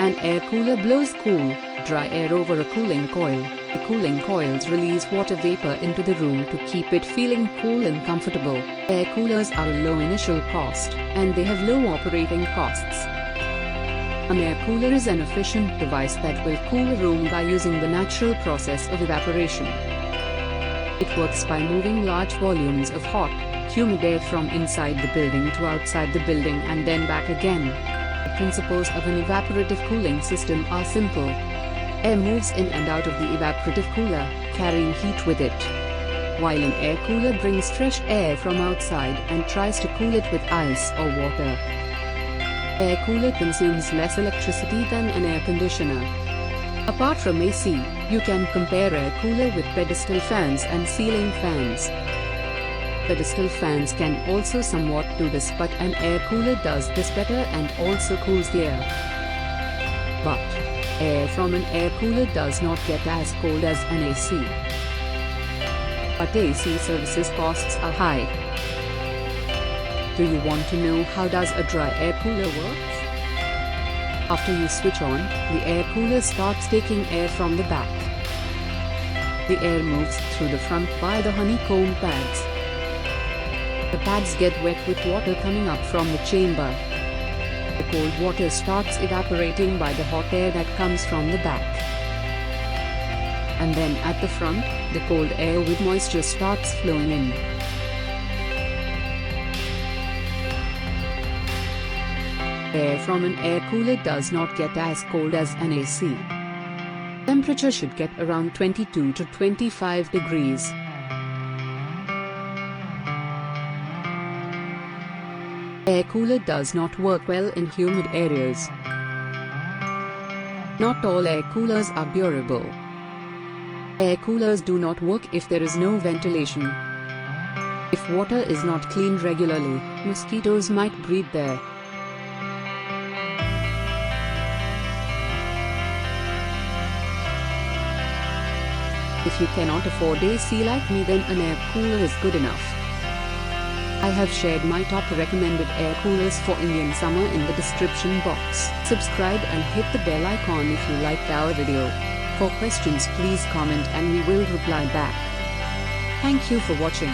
An air cooler blows cool, dry air over a cooling coil. The cooling coils release water vapor into the room to keep it feeling cool and comfortable. Air coolers are a low initial cost, and they have low operating costs. An air cooler is an efficient device that will cool a room by using the natural process of evaporation. It works by moving large volumes of hot, humid air from inside the building to outside the building and then back again. The principles of an evaporative cooling system are simple. Air moves in and out of the evaporative cooler, carrying heat with it, while an air cooler brings fresh air from outside and tries to cool it with ice or water. Air cooler consumes less electricity than an air conditioner. Apart from AC, you can compare air cooler with pedestal fans and ceiling fans. Pedestal fans can also somewhat do this, but an air cooler does this better and also cools the air. But air from an air cooler does not get as cold as an AC. But AC services costs are high. Do you want to know how does a dry air cooler works? After you switch on, the air cooler starts taking air from the back. The air moves through the front by the honeycomb pads. The pads get wet with water coming up from the chamber. The cold water starts evaporating by the hot air that comes from the back. And then at the front, the cold air with moisture starts flowing in. Air from an air cooler does not get as cold as an AC. Temperature should get around 22 to 25 degrees. Air cooler does not work well in humid areas. Not all air coolers are bearable. Air coolers do not work if there is no ventilation. If water is not cleaned regularly, mosquitoes might breed there. If you cannot afford AC like me, then an air cooler is good enough. I have shared my top recommended air coolers for Indian summer in the description box. Subscribe and hit the bell icon if you liked our video. For questions, please comment and we will reply back. Thank you for watching.